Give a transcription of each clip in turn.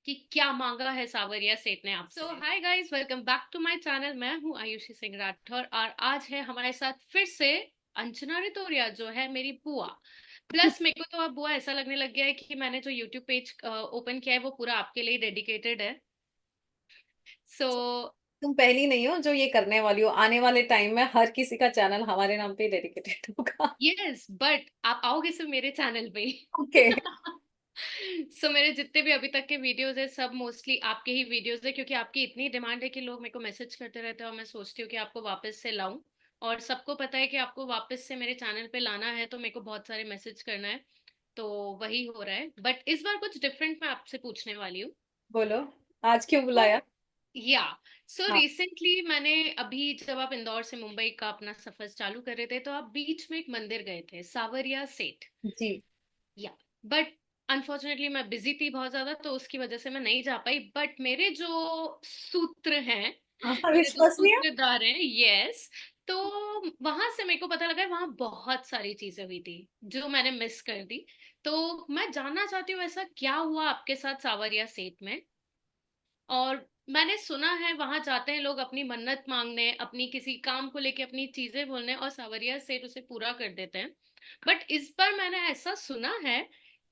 कि क्या मांगा है सावरिया सेठ ने आपसे। So hi guys, welcome back to my channel. मैं हूँ आयुषी सिंह राठौर और आज है हमारे साथ फिर से अंजना रितोरिया, जो है मेरी बुआ। प्लस मेरे को तो अब बुआ ऐसा लगने लग गया है कि मैंने जो यूट्यूब पेज ओपन किया है वो पूरा आपके लिए डेडिकेटेड है। सो तुम पहली नहीं हो जो ये करने वाली हो। आने वाले टाइम में हर किसी का चैनल हमारे नाम पे डेडिकेटेड होगा। यस, बट आप आओगे सिर्फ मेरे चैनल पे। ओके। सो मेरे जितने भी अभी तक के वीडियोस है सब मोस्टली आपके ही वीडियोस है, क्योंकि आपकी इतनी डिमांड है कि लोग मेरे को मैसेज करते रहते हैं और मैं सोचती हूँ कि आपको वापस से लाऊं। और सबको पता है कि आपको वापस से मेरे चैनल पे लाना है, तो मेरे को बहुत सारे मैसेज करना है। तो वही हो रहा है, बट इस बार कुछ डिफरेंट मैं आपसे पूछने वाली हूँ। बोलो, आज क्यों तो बुलाया? या सो हाँ रिसेंटली मैंने अभी जब आप इंदौर से मुंबई का अपना सफर चालू कर रहे थे तो आप बीच में एक मंदिर गए थे, सावरिया सेठ। जी। या बट अनफॉर्चुनेटली मैं बिजी थी बहुत ज्यादा, तो उसकी वजह से मैं नहीं जा पाई। बट मेरे जो सूत्र हैं, हाँ, मेरे जो विश्वसनीय। सूत्रधार हैं, यस, तो वहां से मेरे को पता लगा वहां बहुत सारी चीजें हुई थी जो मैंने मिस कर दी। तो मैं जानना चाहती हूँ ऐसा क्या हुआ आपके साथ सावरिया सेठ में। और मैंने सुना है वहां जाते हैं लोग अपनी मन्नत मांगने, अपनी किसी काम को लेके अपनी चीजें बोलने, और सावरिया सेठ उसे पूरा कर देते हैं। बट इस बार मैंने ऐसा सुना है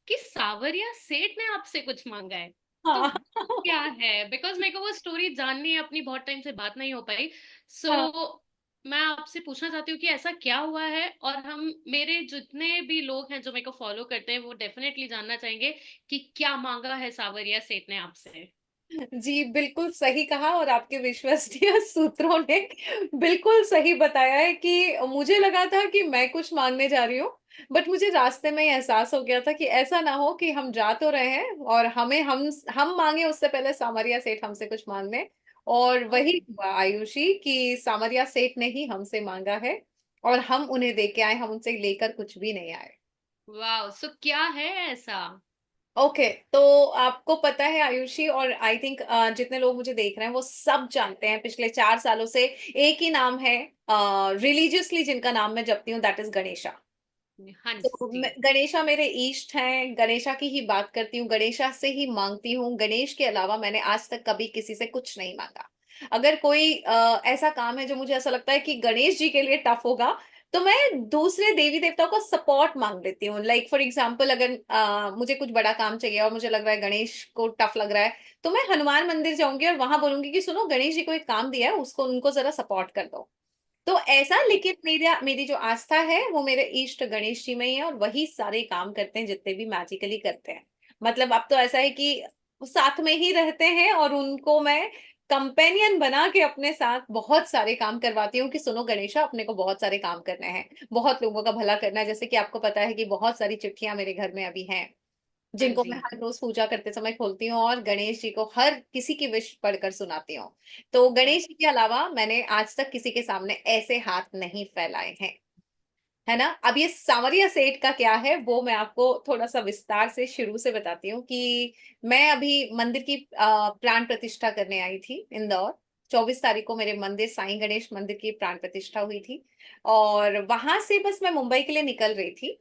कि सावरिया सेठ ने आपसे कुछ मांगा है। तो हाँ। वो क्या है? बिकॉज मेरे को वो स्टोरी जाननी है, अपनी बहुत टाइम से बात नहीं हो पाई। हाँ। सो मैं आपसे पूछना चाहती हूँ कि ऐसा क्या हुआ है, और हम मेरे जितने भी लोग हैं जो मेरे को फॉलो करते हैं वो डेफिनेटली जानना चाहेंगे कि क्या मांगा है सावरिया सेठ ने आपसे। जी, बिल्कुल सही कहा और आपके विश्वसनीय सूत्रों ने बिल्कुल सही बताया है कि मुझे लगा था कि मैं कुछ मांगने जा रही हूँ, बट मुझे रास्ते में ही एहसास हो गया था कि ऐसा ना हो कि हम जा तो रहे हैं और हमें हम मांगे उससे पहले सामरिया सेठ हमसे कुछ मांग लें। और वही हुआ आयुषी कि सामरिया सेठ ने ही हमसे मांगा है और हम उन्हें दे के आए, हम उनसे लेकर कुछ भी नहीं आए। वाह, सो क्या है ऐसा? ओके, तो आपको पता है आयुषी और आई थिंक जितने लोग मुझे देख रहे हैं वो सब जानते हैं, पिछले 4 सालों से एक ही नाम है रिलीजियसली जिनका नाम मैं जपती हूँ, दैट इज गणेशा। हाँ तो जी। गणेशा मेरे इष्ट हैं, गणेशा की ही बात करती हूँ, गणेशा से ही मांगती हूँ। गणेश के अलावा मैंने आज तक कभी किसी से कुछ नहीं मांगा। अगर कोई ऐसा काम है जो मुझे ऐसा लगता है कि गणेश जी के लिए टफ होगा, तो मैं दूसरे देवी देवताओं का सपोर्ट मांग लेती हूँ। लाइक फॉर एग्जाम्पल, अगर मुझे कुछ बड़ा काम चाहिए और मुझे लग रहा है गणेश को टफ लग रहा है, तो मैं हनुमान मंदिर जाऊंगी और वहां बोलूंगी कि सुनो, गणेश जी को एक काम दिया है, उसको उनको जरा सपोर्ट कर दो। तो ऐसा, लेकिन मेरी जो आस्था है वो मेरे इष्ट गणेश जी में ही है और वही सारे काम करते हैं जितने भी मैजिकली करते हैं। मतलब अब तो ऐसा है कि वो साथ में ही रहते हैं और उनको मैं कंपेनियन बना के अपने साथ बहुत सारे काम करवाती हूँ कि सुनो गणेशा, अपने को बहुत सारे काम करने हैं, बहुत लोगों का भला करना है। जैसे कि आपको पता है कि बहुत सारी चिट्ठियां मेरे घर में अभी हैं हाँ जिनको मैं जी। हर रोज पूजा करते समय खोलती हूँ और गणेश जी को हर किसी की विश पढ़कर सुनाती हूँ। तो गणेश जी के अलावा मैंने आज तक किसी के सामने ऐसे हाथ नहीं फैलाए हैं, है ना। अब ये सांवरिया सेठ का क्या है वो मैं आपको थोड़ा सा विस्तार से शुरू से बताती हूँ कि मैं अभी मंदिर की प्राण प्रतिष्ठा करने आई थी इंदौर। 24 तारीख को मेरे मंदिर, साईं गणेश मंदिर की प्राण प्रतिष्ठा हुई थी और वहां से बस मैं मुंबई के लिए निकल रही थी।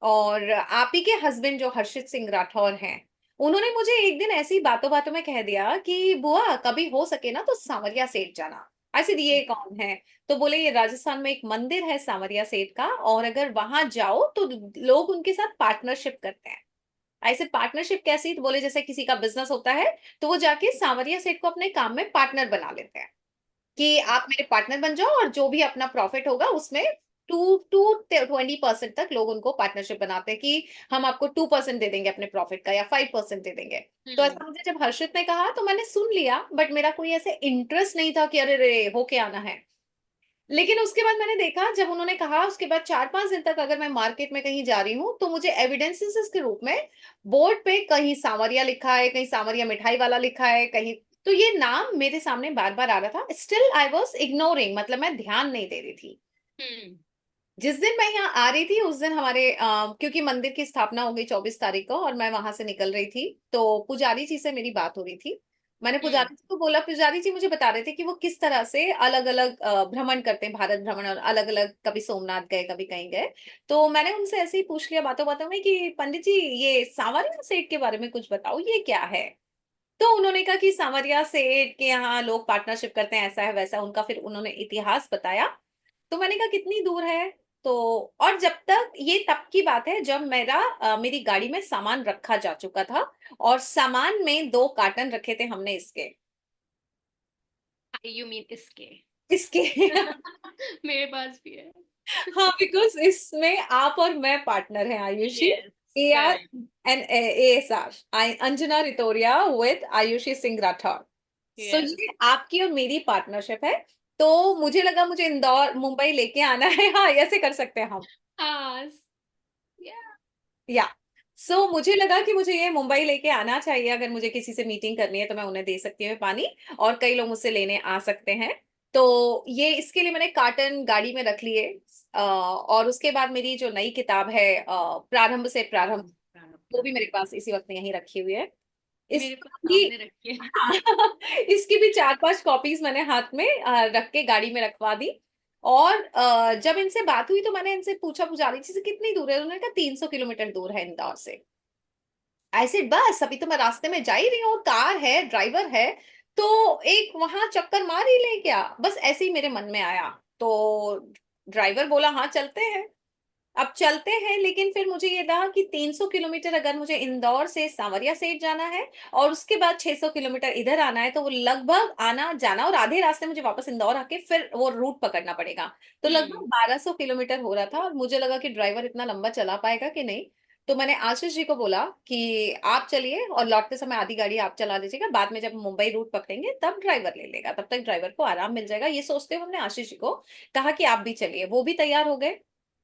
और आप ही के हस्बैंड जो हर्षित सिंह राठौर हैं, उन्होंने मुझे एक दिन ऐसी बातों बातों में कह दिया कि बुआ, कभी हो सके ना तो सांवरिया सेठ जाना। ऐसे ये कौन है? तो बोले ये राजस्थान में एक मंदिर है सांवरिया सेठ का, और अगर वहां जाओ तो लोग उनके साथ पार्टनरशिप करते हैं। ऐसे पार्टनरशिप कैसी? तो बोले जैसे किसी का बिजनेस होता है तो वो जाके सांवरिया सेठ को अपने काम में पार्टनर बना लेते हैं कि आप मेरे पार्टनर बन जाओ और जो भी अपना प्रॉफिट होगा उसमें 2 to 20% तक लोग उनको पार्टनरशिप बनाते हैं कि हम आपको 2% दे देंगे अपने प्रॉफिट का या 5% दे देंगे। तो हम्म। ऐसा मुझे जब हर्षित ने कहा तो मैंने सुन लिया, बट मेरा कोई ऐसे इंटरेस्ट नहीं था कि अरे रे होके आना है। लेकिन उसके बाद मैंने देखा, जब उन्होंने कहा उसके बाद 4-5 दिन तक अगर मैं मार्केट में कहीं जा रही हूँ तो मुझे एविडेंसेस के रूप में बोर्ड पे कहीं सांवरिया लिखा है, कहीं सांवरिया मिठाई वाला लिखा है, कहीं तो ये नाम मेरे सामने बार बार आ रहा था। स्टिल आई वॉज इग्नोरिंग, मतलब मैं ध्यान नहीं दे रही थी। हम्म। जिस दिन मैं यहाँ आ रही थी उस दिन हमारे क्योंकि मंदिर की स्थापना हो गई 24 तारीख को और मैं वहां से निकल रही थी, तो पुजारी जी से मेरी बात हो रही थी। मैंने हम्म। पुजारी जी को बोला, पुजारी जी मुझे बता रहे थे कि वो किस तरह से अलग अलग भ्रमण करते हैं, भारत भ्रमण, और अलग अलग कभी सोमनाथ गए कभी कहीं गए। तो मैंने उनसे ऐसे ही पूछ लिया बातों बातों में कि पंडित जी, ये सांवरिया सेठ के बारे में कुछ बताओ, ये क्या है? तो उन्होंने कहा कि सांवरिया सेठ के यहाँ लोग पार्टनरशिप करते हैं, ऐसा है वैसा, उनका फिर उन्होंने इतिहास बताया। तो मैंने कहा कितनी दूर है? तो और जब तक ये तब की बात है जब मेरी गाड़ी में सामान रखा जा चुका था, और सामान में 2 कार्टन रखे थे हमने इसके यू मीन इसके? इसके मेरे पास भी है। हाँ, बिकॉज इसमें आप और मैं पार्टनर हैं Ayushi. Yes, A R correct. And A S R, Anjana Ritoria with Ayushi Singh Rathore. So yes. ये आपकी और मेरी पार्टनरशिप है। तो मुझे लगा मुझे इंदौर मुंबई लेके आना है। हाँ, ऐसे कर सकते हैं हम। हाँ। या। या मुझे लगा कि मुझे ये मुंबई लेके आना चाहिए, अगर मुझे किसी से मीटिंग करनी है तो मैं उन्हें दे सकती हूँ पानी, और कई लोग मुझसे लेने आ सकते हैं। तो ये इसके लिए मैंने कार्टन गाड़ी में रख लिए। और उसके बाद मेरी जो नई किताब है, प्रारंभ से प्रारंभ, प्रारंभ, प्रारंभ, वो भी प्रारंभ। मेरे पास इसी वक्त यहीं रखी हुई है। मेरे को इसकी भी सामने रखिए। हाँ, इसकी भी 4-5 कॉपीज मैंने हाथ में रख के गाड़ी में रखवा दी। और जब इनसे बात हुई तो मैंने इनसे पूछा रही थी कितनी दूर है, उन्होंने कहा 300 किलोमीटर दूर है इंदौर से। आई सेड बस अभी तो मैं रास्ते में जा ही रही हूँ, और कार है, ड्राइवर है, तो एक वहां चक्कर मार ही ले क्या, बस ऐसे ही मेरे मन में आया। तो ड्राइवर बोला हाँ चलते हैं। अब चलते हैं, लेकिन फिर मुझे ये लगा कि 300 किलोमीटर अगर मुझे इंदौर से सांवरिया सेठ जाना है, और उसके बाद 600 किलोमीटर इधर आना है, तो वो लगभग आना जाना, और आधे रास्ते मुझे वापस इंदौर आके फिर वो रूट पकड़ना पड़ेगा। तो लगभग हम्म। 1200 किलोमीटर हो रहा था, और मुझे लगा कि ड्राइवर इतना लंबा चला पाएगा कि नहीं। तो मैंने आशीष जी को बोला कि आप चलिए, और लौटते समय आधी गाड़ी आप चला दीजिएगा, बाद में जब मुंबई रूट पकड़ेंगे तब ड्राइवर ले लेगा, तब तक ड्राइवर को आराम मिल जाएगा। ये सोचते हुए हमने आशीष जी को कहा कि आप भी चलिए, वो भी तैयार हो गए।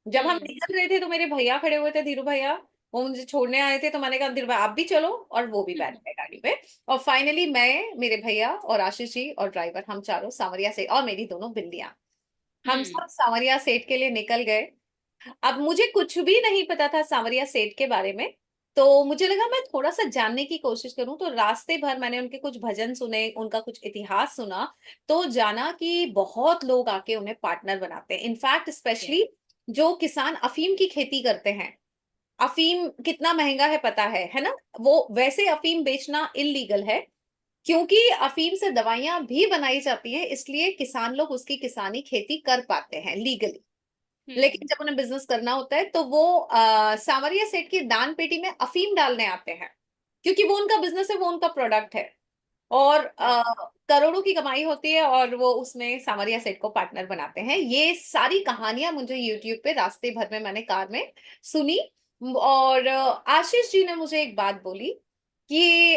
जब हम हम्म। निकल रहे थे तो मेरे भैया खड़े हुए थे, धीरू भैया, वो मुझे छोड़ने आए थे, तो मैंने कहा धीरू भाई आप भी चलो, और वो भी बैठ गए गाड़ी पे। और फाइनली मैं, मेरे भैया और आशीष जी और ड्राइवर, हम चारों सांवरिया सेठ, और मेरी दोनों बिल्लियां, हम हम्म। सब सांवरिया सेठ के लिए निकल गए। अब मुझे कुछ भी नहीं पता था सांवरिया सेठ के बारे में, तो मुझे लगा मैं थोड़ा सा जानने की कोशिश करूं। तो रास्ते भर मैंने उनके कुछ भजन सुने, उनका कुछ इतिहास सुना, तो जाना कि बहुत लोग आके उन्हें पार्टनर बनाते हैं, इनफैक्ट स्पेशली जो किसान अफीम की खेती करते हैं। अफीम कितना महंगा है पता है ना? वो वैसे अफीम बेचना इलीगल है, क्योंकि अफीम से दवाइयां भी बनाई जाती है, इसलिए किसान लोग उसकी किसानी खेती कर पाते हैं लीगली। लेकिन हम्म। जब उन्हें बिजनेस करना होता है तो वो सांवरिया सेठ की दान पेटी में अफीम डालने आते हैं, क्योंकि वो उनका बिजनेस है, वो उनका प्रोडक्ट है। और करोड़ों की कमाई होती है, और वो उसमें सांवरिया सेठ को पार्टनर बनाते हैं। ये सारी कहानियां मुझे यूट्यूब पे रास्ते भर में मैंने कार में सुनी। और आशीष जी ने मुझे एक बात बोली कि,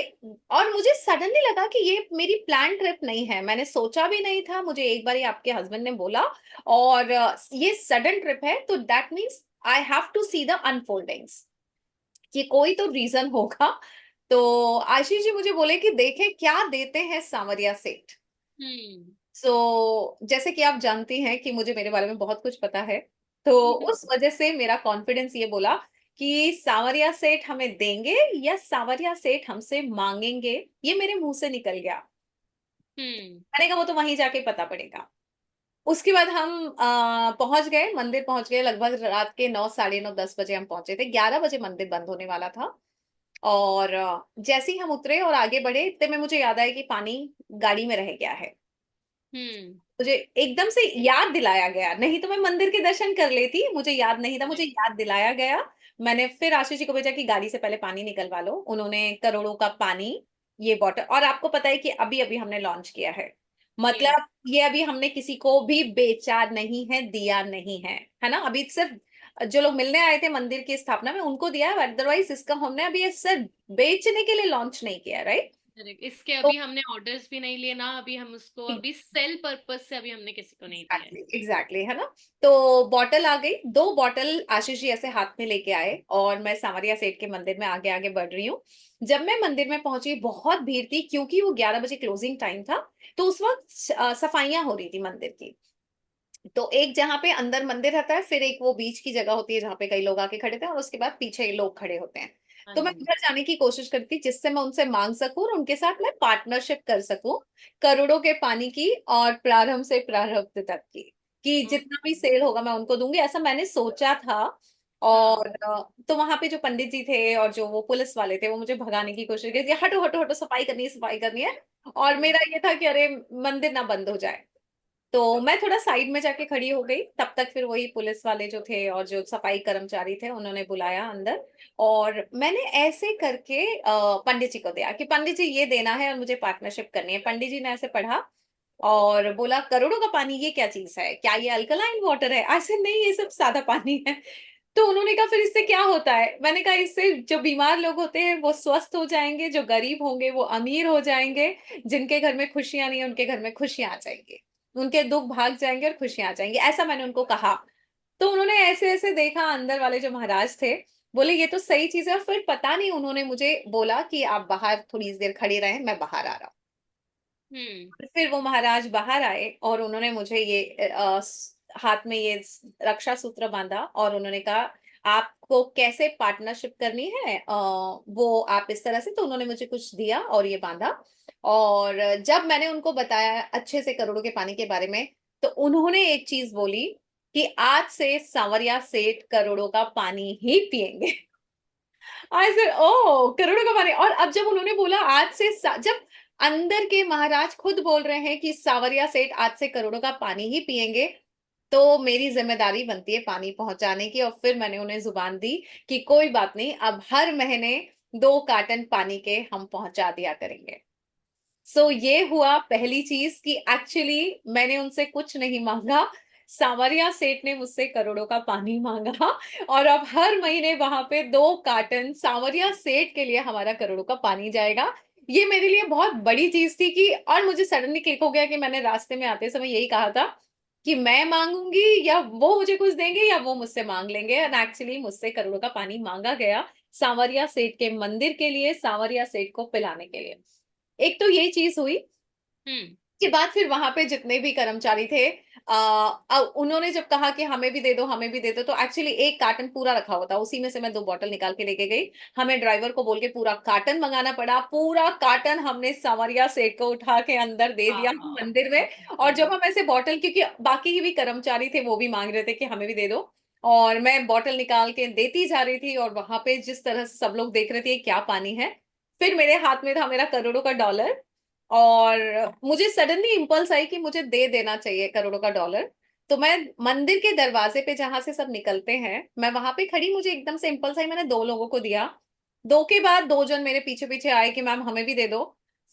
और मुझे सडनली लगा कि ये मेरी प्लान ट्रिप नहीं है, मैंने सोचा भी नहीं था, मुझे एक बार ही आपके हस्बैंड ने बोला, और ये सडन ट्रिप है, तो that means I have to see the unfoldings, कि कोई तो रीजन होगा। तो आशीष जी मुझे बोले कि देखें क्या देते हैं सांवरिया सेठ। हम्म। जैसे कि आप जानती हैं कि मुझे मेरे बारे में बहुत कुछ पता है, तो उस वजह से मेरा कॉन्फिडेंस ये बोला कि सांवरिया सेठ हमें देंगे या सांवरिया सेठ हमसे मांगेंगे, ये मेरे मुंह से निकल गया। हम्म। मैंने कहा वो तो वहीं जाके पता पड़ेगा। उसके बाद हम पहुंच गए, मंदिर पहुंच गए, लगभग रात के 9, साढ़े 9, 10 बजे हम पहुंचे थे, 11 बजे मंदिर बंद होने वाला था। और जैसे ही हम उतरे और आगे बढ़े, इतने में मुझे याद आया कि पानी गाड़ी में रह गया है। हम्म। मुझे एकदम से याद दिलाया गया, नहीं तो मैं मंदिर के दर्शन कर लेती, मुझे याद नहीं था, मुझे करेक्ट। याद दिलाया गया। मैंने फिर आशीष जी को भेजा कि गाड़ी से पहले पानी निकलवा लो, उन्होंने करोड़ों का पानी, ये बॉटल, और आपको पता है कि अभी अभी हमने लॉन्च किया है, यस। मतलब ये अभी हमने किसी को भी बेचा नहीं है, दिया नहीं है ना, अभी सिर्फ जो लोग मिलने आए थे मंदिर की स्थापना में उनको दिया है, अदरवाइज इसका हमने अभी ये सिर्फ बेचने के लिए लॉन्च नहीं किया, राइट? करेक्ट, इसके अभी हमने ऑर्डर्स भी नहीं लिए ना, अभी हम उसको तो अभी सेल पर्पस से अभी हमने किसी को नहीं दिया है। एग्जैक्टली है ना। तो बॉटल आ गई, 2 बॉटल आशीष जी ऐसे हाथ में लेके आए, और मैं सांवरिया सेठ के मंदिर में आगे आगे बढ़ रही हूँ। जब मैं मंदिर में पहुंची, बहुत भीड़ थी, क्योंकि वो 11 बजे क्लोजिंग टाइम था। तो उस वक्त सफाइयां हो रही थी मंदिर की। तो एक जहाँ पे अंदर मंदिर रहता है, फिर एक वो बीच की जगह होती है जहाँ पे कई लोग आके खड़े थे, और उसके बाद पीछे लोग खड़े होते हैं। हाँ तो मैं जी। उधर जाने की कोशिश करती थी, जिससे मैं उनसे मांग सकूं और उनके साथ मैं पार्टनरशिप कर सकूं, करोड़ों के पानी की और प्रारंभ से प्रारब्ध तक की, कि जितना ओके। भी सेल होगा मैं उनको दूंगी, ऐसा मैंने सोचा था। हाँ। और तो वहां पे जो पंडित जी थे और जो वो पुलिस वाले थे वो मुझे भगाने की कोशिश की, हटो हटो हटो, सफाई करनी है, सफाई करनी है। और मेरा ये था कि अरे मंदिर ना बंद हो जाए। तो मैं थोड़ा साइड में जाके खड़ी हो गई, तब तक फिर वही पुलिस वाले जो थे और जो सफाई कर्मचारी थे उन्होंने बुलाया अंदर। और मैंने ऐसे करके पंडित जी को दिया कि पंडित जी ये देना है और मुझे पार्टनरशिप करनी है। पंडित जी ने ऐसे पढ़ा और बोला करोड़ों का पानी ये क्या चीज है, क्या ये अल्कलाइन वाटर है? ऐसे नहीं, ये सब सादा पानी है। तो उन्होंने कहा फिर इससे क्या होता है? मैंने कहा इससे जो बीमार लोग होते हैं वो स्वस्थ हो जाएंगे, जो गरीब होंगे वो अमीर हो जाएंगे, जिनके घर में खुशियां नहीं है उनके घर में खुशियां आ जाएंगी, उनके दुख भाग जाएंगे और खुशियां आ जाएंगी, ऐसा मैंने उनको कहा। तो उन्होंने ऐसे ऐसे देखा, अंदर वाले जो महाराज थे बोले ये तो सही चीज है, और फिर पता नहीं उन्होंने मुझे बोला कि आप बाहर थोड़ी देर खड़े रहें, मैं बाहर आ रहा हूँ। हम्म। फिर वो महाराज बाहर आए और उन्होंने मुझे ये हाथ में ये रक्षा सूत्र बांधा और उन्होंने कहा आपको कैसे पार्टनरशिप करनी है, वो आप इस तरह से। तो उन्होंने मुझे कुछ दिया और ये बांधा। और जब मैंने उनको बताया अच्छे से करोड़ों के पानी के बारे में, तो उन्होंने एक चीज बोली कि आज से सांवरिया सेठ करोड़ों का पानी ही पिएंगे। आई सेड ओ, करोड़ों का पानी। और अब जब उन्होंने बोला आज से जब अंदर के महाराज खुद बोल रहे हैं कि सावरिया सेठ आज से करोड़ों का पानी ही पिएंगे, तो मेरी जिम्मेदारी बनती है पानी पहुंचाने की। और फिर मैंने उन्हें जुबान दी कि कोई बात नहीं, अब हर महीने 2 कार्टन पानी के हम पहुंचा दिया करेंगे। सो ये हुआ पहली चीज कि एक्चुअली मैंने उनसे कुछ नहीं मांगा, सावरिया सेठ ने मुझसे करोड़ों का पानी मांगा। और अब हर महीने वहां पे 2 कार्टन सावरिया सेठ के लिए हमारा करोड़ों का पानी जाएगा। ये मेरे लिए बहुत बड़ी चीज थी कि, और मुझे सडनली क्लिक हो गया कि मैंने रास्ते में आते समय यही कहा था कि मैं मांगूंगी या वो मुझे कुछ देंगे या वो मुझसे मांग लेंगे। एंड एक्चुअली मुझसे करोड़ों का पानी मांगा गया सांवरिया सेठ के मंदिर के लिए, सांवरिया सेठ को पिलाने के लिए। एक तो ये चीज हुई। हम्म। के बाद फिर वहां पे जितने भी कर्मचारी थे, उन्होंने जब कहा कि हमें भी दे दो हमें भी दे दो, तो एक्चुअली 1 कार्टन पूरा रखा हुआ था, उसी में से मैं 2 बॉटल निकाल के लेके गई। हमें ड्राइवर को बोल के पूरा कार्टन मंगाना पड़ा, पूरा कार्टन हमने सांवरिया सेठ को उठा के अंदर दे दिया वाह। मंदिर में। और जब हम ऐसे बॉटल, क्योंकि बाकी भी कर्मचारी थे वो भी मांग रहे थे कि हमें भी दे दो, और मैं बॉटल निकाल के देती जा रही थी, और वहां पे जिस तरह से सब लोग देख रहे थे ये क्या पानी है। फिर मेरे हाथ में था मेरा करोड़ों का डॉलर, और मुझे सडनली इम्पल्स आई कि मुझे दे देना चाहिए करोड़ों का डॉलर। तो मैं मंदिर के दरवाजे पे जहां से सब निकलते हैं मैं वहां पे खड़ी, मुझे एकदम से इम्पल्स आई, मैंने 2 लोगों को दिया। 2 के बाद 2 जन मेरे पीछे पीछे आए कि मैम हमें भी दे दो।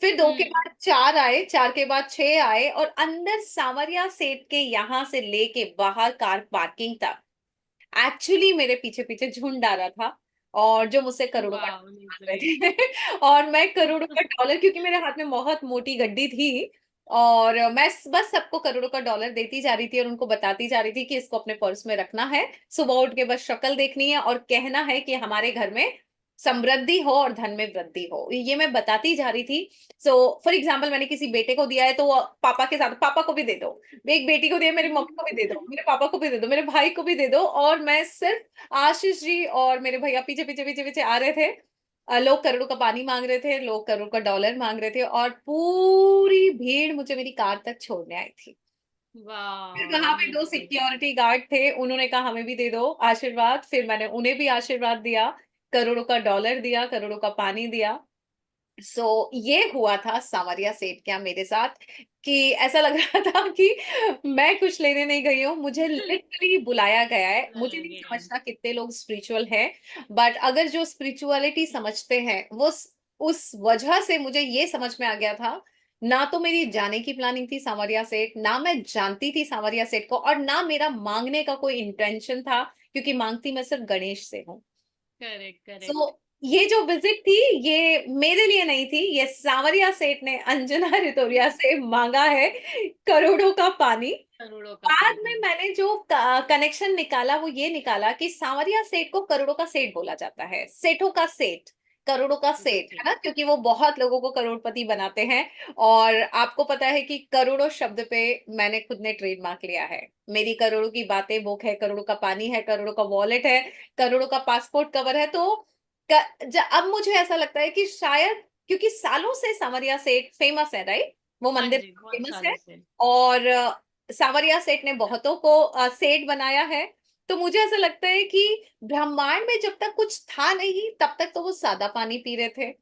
फिर 2 के हम्म। बाद 4 आए, 4 के बाद 6 आए, और अंदर सांवरिया सेठ के यहां से लेके बाहर कार पार्किंग तक एक्चुअली मेरे पीछे पीछे झुंड आ रहा था, और जो मुझसे करोड़ों का वाह, मांग रहे अमेजिंग। थे। और मैं करोड़ों का डॉलर, क्योंकि मेरे हाथ में बहुत मोटी गड्डी थी, और मैं बस सबको करोड़ों का डॉलर देती जा रही थी और उनको बताती जा रही थी कि इसको अपने पर्स में रखना है, सुबह उठ के बस शक्ल देखनी है और कहना है कि हमारे घर में समृद्धि हो और धन में वृद्धि हो, ये मैं बताती जा रही थी। सो फॉर एग्जाम्पल मैंने किसी बेटे को दिया है तो वो पापा के साथ, पापा को भी दे दो। एक बेटी को दिया, मेरी मम्मी को भी दे दो, मेरे पापा को भी दे दो, मेरे भाई को भी दे दो। और मैं सिर्फ, आशीष जी और मेरे भैया पीछे पीछे पीछे पीछे आ रहे थे। लोग करोड़ों का पानी मांग रहे थे, लोग करोड़ का डॉलर मांग रहे थे, और पूरी भीड़ मुझे मेरी कार तक छोड़ने आई थी। फिर वाह, वहां पे 2 अमेजिंग। सिक्योरिटी गार्ड थे, उन्होंने कहा हमें भी दे दो आशीर्वाद, फिर मैंने उन्हें भी आशीर्वाद दिया, करोड़ों का डॉलर दिया, करोड़ों का पानी दिया। सो ये हुआ था सांवरिया सेठ क्या मेरे साथ, कि ऐसा लग रहा था कि मैं कुछ लेने नहीं गई हूँ, मुझे लिटरली बुलाया गया है। मुझे लाया नहीं गया है। समझता कितने लोग स्पिरिचुअल हैं, बट अगर जो स्पिरिचुअलिटी समझते हैं वो उस वजह से मुझे ये समझ में आ गया था। ना तो मेरी जाने की प्लानिंग थी सांवरिया सेठ, ना मैं जानती थी सांवरिया सेठ को, और ना मेरा मांगने का कोई इंटेंशन था, क्योंकि मांगती मैं सिर्फ गणेश से हूँ। Correct, so correct. ये जो विजिट थी ये मेरे लिए नहीं थी, ये सांवरिया सेठ ने अंजना रितोरिया से मांगा है करोड़ों का पानी। करोड़ों का बाद में पानी। मैंने जो कनेक्शन निकाला वो ये निकाला कि सांवरिया सेठ को करोड़ों का सेठ बोला जाता है, सेठों का सेठ, करोड़ों का करोड़ों का सेठ, है सेठ। ना, क्योंकि वो बहुत लोगों को करोड़पति बनाते हैं। और आपको पता है कि करोड़ों शब्द पे मैंने खुद ने ट्रेडमार्क लिया है। मेरी करोड़ों की बातें बुक है, करोड़ों का पानी है, करोड़ों का वॉलेट है, करोड़ों का पासपोर्ट कवर है। तो अब मुझे ऐसा लगता है कि शायद, क्योंकि सालों से सांवरिया सेठ फेमस है, राइट, वो हाँ मंदिर जी, बहुत फेमस है। सालों से। और सांवरिया सेठ ने बहुतों को सेठ बनाया है। तो मुझे ऐसा लगता है कि ब्रह्मांड में जब तक कुछ था नहीं तब तक तो वो सादा पानी पी रहे थे।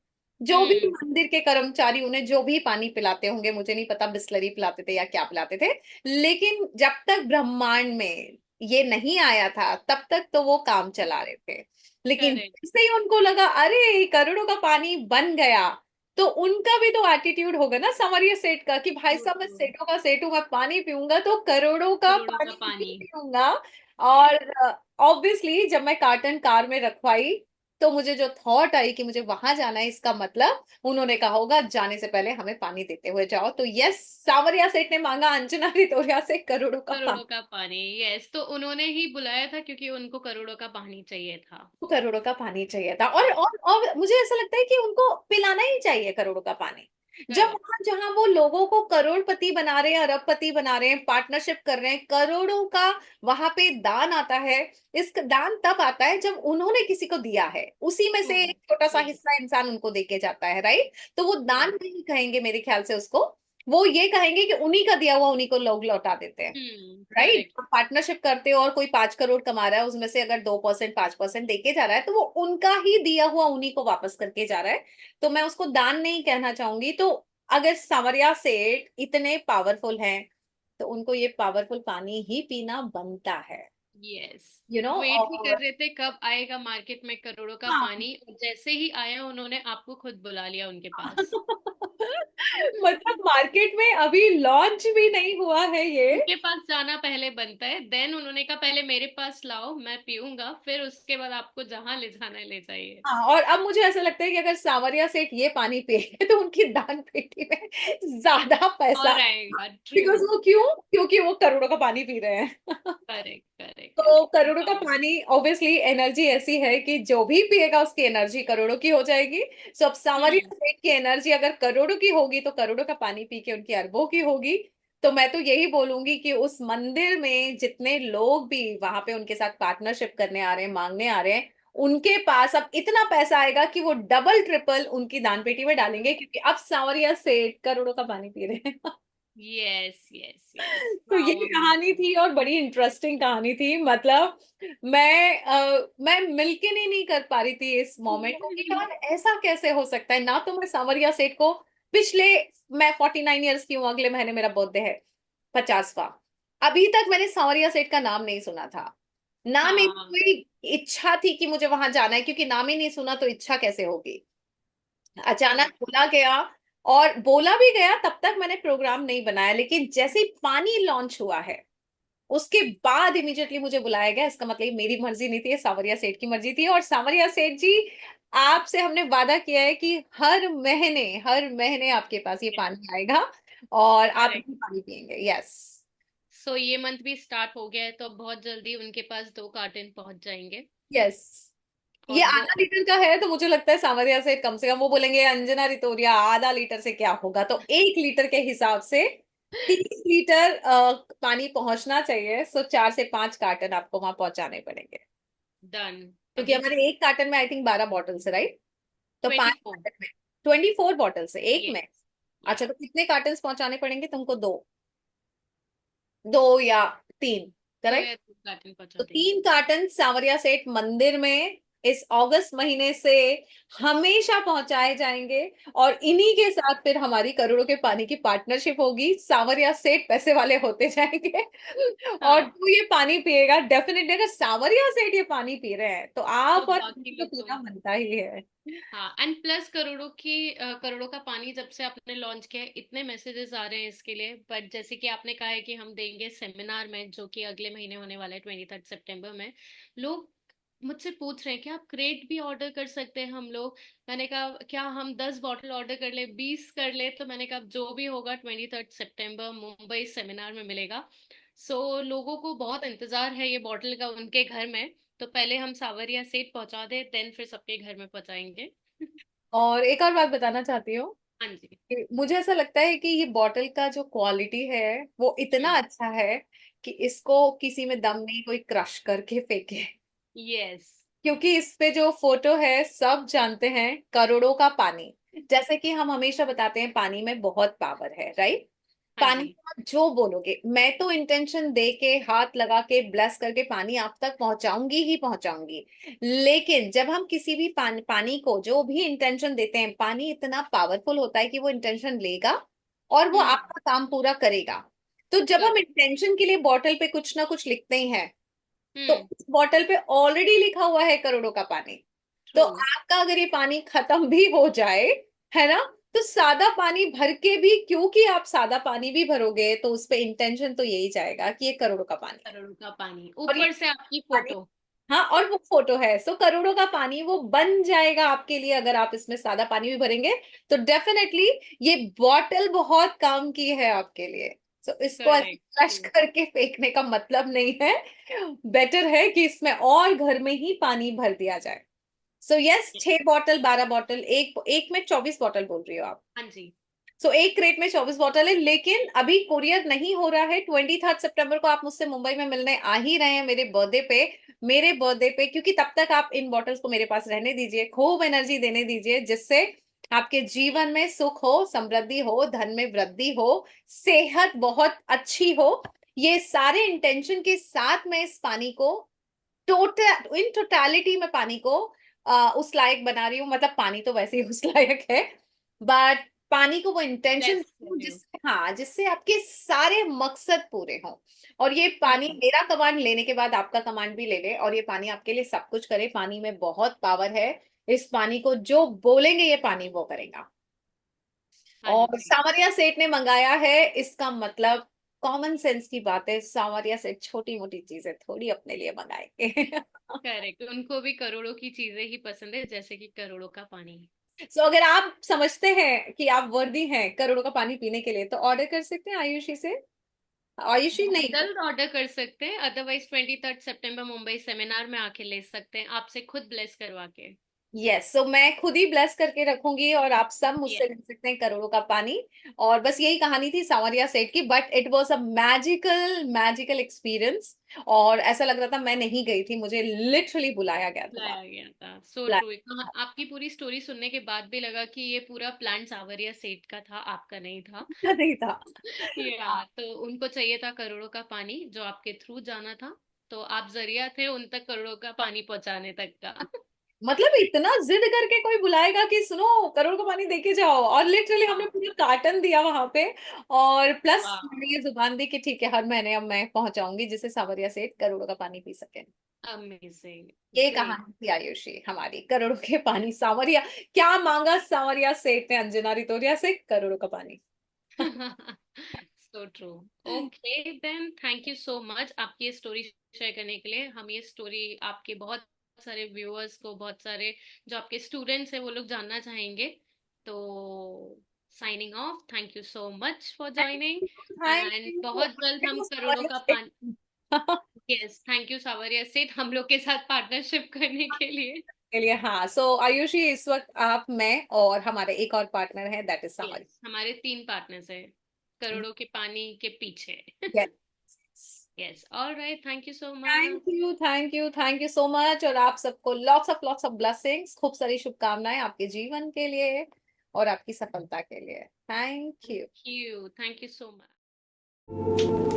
जो भी हम्म। मंदिर के कर्मचारी उन्हें जो भी पानी पिलाते होंगे, मुझे नहीं पता बिस्लरी पिलाते थे या क्या पिलाते थे, लेकिन जब तक ब्रह्मांड में ये नहीं आया था तब तक तो वो काम चला रहे थे। लेकिन करेक्ट। जैसे ही उनको लगा अरे करोड़ों का पानी बन गया, तो उनका भी तो एटीट्यूड होगा ना संवरिया सेठ का, कि भाई ट्रू साहब मैं ट्रू। सेठों का सेठ हूं, मैं पानी पीऊंगा तो करोड़ों का करोड़ों का पानी ही पानी। पीऊंगा। और ऑब्वियसली जब मैं कार्टन कार में रखवाई, तो मुझे जो थॉट आई कि मुझे वहां जाना है, इसका मतलब उन्होंने कहा होगा जाने से पहले हमें पानी देते हुए जाओ। तो यस, सांवरिया सेठ ने मांगा अंजना रितोरिया से करोड़ों का करोड़ों पानी। का पानी, यस, तो उन्होंने ही बुलाया था क्योंकि उनको करोड़ों का पानी चाहिए था। करोड़ों का पानी चाहिए था, और मुझे ऐसा लगता है कि उनको पिलाना ही चाहिए करोड़ों का पानी। जब करेक्ट। वहां जहां वो लोगों को करोड़पति बना रहे हैं, अरबपति बना रहे हैं, पार्टनरशिप कर रहे हैं, करोड़ों का वहां पे दान आता है। इस दान तब आता है जब उन्होंने किसी को दिया है, उसी में ट्रू। से एक छोटा सा यस। हिस्सा इंसान उनको देके जाता है, राइट? तो वो दान यस। नहीं कहेंगे मेरे ख्याल से उसको, वो ये कहेंगे कि उन्हीं का दिया हुआ उन्हीं को लोग लौटा देते हैं। राइट? करेक्ट। पार्टनरशिप करते हो और कोई 5 करोड़ कमा रहा है, उसमें से अगर 2% 5% देके जा रहा है, तो वो उनका ही दिया हुआ उन्हीं को वापस करके जा रहा है। तो मैं उसको दान नहीं कहना चाहूंगी। तो अगर सांवरिया सेठ इतने पावरफुल हैं, तो उनको ये पावरफुल पानी ही पीना बनता है। यस। वेट ही कर और रहे थे कब आएगा मार्केट में करोड़ों का हाँ। पानी, और जैसे ही आया उन्होंने आपको खुद बुला लिया उनके पास। मतलब मार्केट में अभी लॉन्च भी नहीं हुआ है ये। उनके पास जाना पहले बनता है, देन उन्होंने कहा पहले मेरे पास लाओ, मैं पीऊंगा, फिर उसके बाद आपको जहां ले जाना है ले जाइए। हाँ, और अब मुझे ऐसा लगता है कि अगर सांवरिया सेठ ये पानी पिए तो उनकी दान पेटी में ज्यादा पैसा, और आएगा। ट्रू। बिकॉज वो क्यों, क्योंकि वो करोड़ों का पानी पी रहे हैं। करेक्ट करेक्ट तो करेक्ट। करोड़ों का पानी ऑब्वियसली एनर्जी ऐसी है कि जो भी पिएगा उसकी एनर्जी करोड़ों की हो जाएगी। सो अब हम्म। सांवरिया सेठ की एनर्जी अगर करोड़ों की होगी, तो करोड़ों का पानी पी के उनकी अरबों की होगी। तो मैं तो यही बोलूंगी कि उस मंदिर में जितने लोग भी वहां पे उनके साथ पार्टनरशिप करने आ रहे हैं, मांगने आ रहे हैं, उनके पास अब इतना पैसा आएगा कि वो डबल ट्रिपल उनकी दान पेटी में डालेंगे, क्योंकि अब सांवरिया सेठ करोड़ों का पानी पी रहे हैं। Yes yes yes. तो ये वाओ, कहानी अमेजिंग। थी और बड़ी इंटरेस्टिंग कहानी थी। मतलब मैं मिलके नहीं कर पा रही थी इस मोमेंट को कि यार ऐसा कैसे हो सकता है। ना तो मैं सांवरिया सेठ को पिछले, मैं 49 ईयर्स की हूँ, अगले महीने मेरा बर्थडे है 50वां, अभी तक मैंने सांवरिया सेठ का नाम नहीं सुना था। ना मेरी हाँ। कोई इच्छा थी कि मुझे वहां जाना है, क्योंकि नाम ही नहीं सुना तो इच्छा कैसे होगी। अचानक करेक्ट। बोला गया, और बोला भी गया, तब तक मैंने प्रोग्राम नहीं बनाया, लेकिन जैसे ही पानी लॉन्च हुआ है उसके बाद इमीडिएटली मुझे बुलाया गया। इसका मतलब मेरी मर्जी नहीं थी, ये सांवरिया सेठ की मर्जी थी। और सांवरिया सेठ जी, आपसे हमने वादा किया है कि हर महीने आपके पास ये पानी आएगा और आप करेक्ट। ही पानी पियेंगे। यस। सो ये मंथ भी स्टार्ट हो गया है, तो अब बहुत जल्दी उनके पास 2 कार्टन पहुंच जाएंगे। यस। ये और वो आधा लीटर का है, तो मुझे लगता है सांवरिया से कम से कम वो बोलेंगे अंजना रितोरिया आधा लीटर से क्या होगा, तो 1 लीटर के हिसाब से 30 लीटर पानी पहुंचना चाहिए। सो 4 से 5 कार्टन आपको वहां पहुंचाने पड़ेंगे, डन। क्योंकि अभी हमारे एक कार्टन में आई थिंक 12 बॉटल्स है, राइट? तो पांच 24। कार्टन में 24 बॉटल्स है एक ये। में। या। अच्छा, तो कितने कार्टन पहुंचाने पड़ेंगे तुमको? दो, 2 या 3, दो करेक्ट? या 3 कार्टन पहुंचा तो देंगे। 3 कार्टन सांवरिया सेठ मंदिर में इस अगस्त महीने से हमेशा पहुंचाए जाएंगे। और इन्हीं के साथ फिर हमारी करोड़ों के पानी की पार्टनरशिप होगी, सांवरिया सेठ पैसे वाले होते जाएंगे। और हाँ। जो ये पानी पिएगा डेफिनेटली, अगर सांवरिया सेठ ये पानी पी रहे हैं तो तो आप और बाकी मुझे तो लोग तो। पीना बनता ही है। हाँ, एंड प्लस करोड़ों का पानी जब से आपने लॉन्च किया है, इतने मैसेजेस आ रहे हैं इसके लिए। बट जैसे कि आपने कहा है कि हम देंगे सेमिनार में, जो कि अगले महीने होने वाला है 23 सितंबर में। लोग मुझसे पूछ रहे हैं कि आप क्रेट भी ऑर्डर कर सकते हैं हम लोग। मैंने कहा क्या हम 10 बॉटल ऑर्डर कर ले, 20 कर ले? तो मैंने कहा जो भी होगा 23 सितंबर मुंबई सेमिनार में मिलेगा। लोगों को बहुत इंतजार है ये बॉटल का उनके घर में। तो पहले हम सावरिया सेठ पहुंचा दे, देन फिर सबके घर में पहुंचाएंगे। और एक और बात बताना चाहती हूँ हाँ जी। कि मुझे ऐसा लगता है कि ये बॉटल का जो क्वालिटी है वो इतना हम्म। अच्छा है कि इसको किसी में दम नहीं कोई क्रश करके फेंके। यस। क्योंकि इस पे जो फोटो है सब जानते हैं करोड़ों का पानी। जैसे कि हम हमेशा बताते हैं पानी में बहुत पावर है, राइट? हाँ पानी जी। को आप जो बोलोगे, मैं तो इंटेंशन दे के हाथ लगा के ब्लेस करके पानी आप तक पहुंचाऊंगी ही पहुंचाऊंगी। लेकिन जब हम किसी भी पानी को जो भी इंटेंशन देते हैं, पानी इतना पावरफुल होता है कि वो इंटेंशन लेगा और वो हम्म। आपका काम पूरा करेगा। तो जब हम करेक्ट। इंटेंशन के लिए बॉटल पे कुछ ना कुछ लिखते ही हैं, तो हम्म। उस बॉटल पे ऑलरेडी लिखा हुआ है करोड़ों का पानी। तो ट्रू। आपका अगर ये पानी खत्म भी हो जाए, है ना, तो सादा पानी भर के भी, क्योंकि आप सादा पानी भी भरोगे तो उस पे इंटेंशन तो यही जाएगा कि ये करोड़ों का पानी है। करोड़ों का पानी, और ये ऊपर से आपकी पानी, फोटो। हाँ, और वो फोटो है, सो करोड़ों का पानी वो बन जाएगा आपके लिए अगर आप इसमें सादा पानी भी भरेंगे। तो डेफिनेटली ये बॉटल बहुत काम की है आपके लिए। सो इसको ऐसे करेक्ट। फ्लश करके फेंकने का मतलब नहीं है। बेटर है कि इसमें और घर में ही पानी भर दिया जाए। सो यस, 6 बॉटल, 12 बॉटल, एक एक में 24 बॉटल बोल रही हो आप। हाँ जी। सो एक क्रेट में 24 बॉटल है, लेकिन अभी कुरियर नहीं हो रहा है। 23 सितंबर को आप मुझसे मुंबई में मिलने आ ही रहे हैं मेरे बर्थडे पे, क्योंकि तब तक आप इन बॉटल्स को मेरे पास रहने दीजिए, खूब एनर्जी देने दीजिए, जिससे आपके जीवन में सुख हो, समृद्धि हो, धन में वृद्धि हो, सेहत बहुत अच्छी हो। ये सारे इंटेंशन के साथ मैं इस पानी को टोटल, इन टोटालिटी में पानी को उस लायक बना रही हूँ। मतलब पानी तो वैसे ही उस लायक है, बट पानी को वो इंटेंशन ब्लेस कर रहे हो। जिससे, हाँ, जिससे आपके सारे मकसद पूरे हों। और ये पानी हम्म। मेरा कमांड लेने के बाद आपका कमांड भी ले ले, और ये पानी आपके लिए सब कुछ करे। पानी में बहुत पावर है। इस पानी को जो बोलेंगे ये पानी वो करेगा। हाँ और जी। सावरिया सेठ ने मंगाया है, इसका मतलब कॉमन सेंस की बात है। सावरिया सेठ छोटी मोटी चीजें थोड़ी अपने लिए मंगाएंगे। करेक्ट, उनको भी करोड़ों की चीजें ही पसंद है, जैसे कि करोड़ों का पानी। सो अगर आप समझते हैं कि आप वर्दी हैं करोड़ों का पानी पीने के लिए, तो ऑर्डर कर सकते हैं आयुषी से। आयुषी बहुत नहीं। जल्द ऑर्डर कर सकते हैं, अदरवाइज 23 सितंबर मुंबई सेमिनार में आके ले सकते हैं, आपसे खुद ब्लेस करवा के। यस, सो मैं खुद ही ब्लेस करके रखूंगी और आप सब मुझसे यस। ले सकते हैं करोड़ों का पानी। और बस यही कहानी थी सांवरिया सेठ की, but it was a magical magical experience. और ऐसा लग रहा था मैं नहीं गई थी, मुझे लिटरली बुलाया गया था वहां। लाया गया था, सो बुलाया ट्रू। आपकी पूरी स्टोरी सुनने के बाद भी लगा कि ये पूरा प्लान सावरिया सेठ का था, आपका नहीं था। नहीं था। या तो उनको चाहिए था करोड़ों का पानी, जो आपके थ्रू जाना था, तो आप जरिया थे उन तक करोड़ों का पानी पहुंचाने तक का। मतलब इतना जिद करके कोई बुलाएगा कि सुनो करोड़ का पानी देके जाओ, और लिटरली हमने हाँ। पूरा कार्टन दिया वहां पे। और प्लस वाह। मैंने ये जुबान दी कि ठीक है, हर महीने अब मैं पहुंचाऊंगी जिससे सावरिया सेठ करोड़ों का पानी पी सके। अमेजिंग। ये ग्रेट। कहानी थी आयुषी हमारी, करोड़ों के पानी सावरिया। क्या मांगा सावरिया सेठ ने अंजना रितोरिया से? करोड़ों का पानी। So true. Okay then, thank you so much आपकी ये स्टोरी शेयर करने के लिए। हम ये स्टोरी आपके बहुत सारे व्यूअर्स को, बहुत सारे जो आपके स्टूडेंट्स हैं वो लोग जानना चाहेंगे। तो signing off, thank you so much for joining. Thank and you. बहुत जल्द हम करोड़ों का पानी। यस, थैंक यू सावरिया सेठ हम लोग के साथ पार्टनरशिप करने के लिए। के लिए, हाँ। सो आयुषी, इस वक्त आप, मैं और हमारे एक और पार्टनर है, दैट इज सावरिया। यस, हमारे 3 पार्टनर्स हैं करोड़ों के पानी के पीछे। Yes. Yes, alright, thank you so thank much. You, thank you, thank you so much. और आप सबको लॉट्स ऑफ ब्लेसिंग्स, खूब सारी शुभकामनाएं आपके जीवन के लिए और आपकी सफलता के लिए। Thank thank you. You, thank you so much.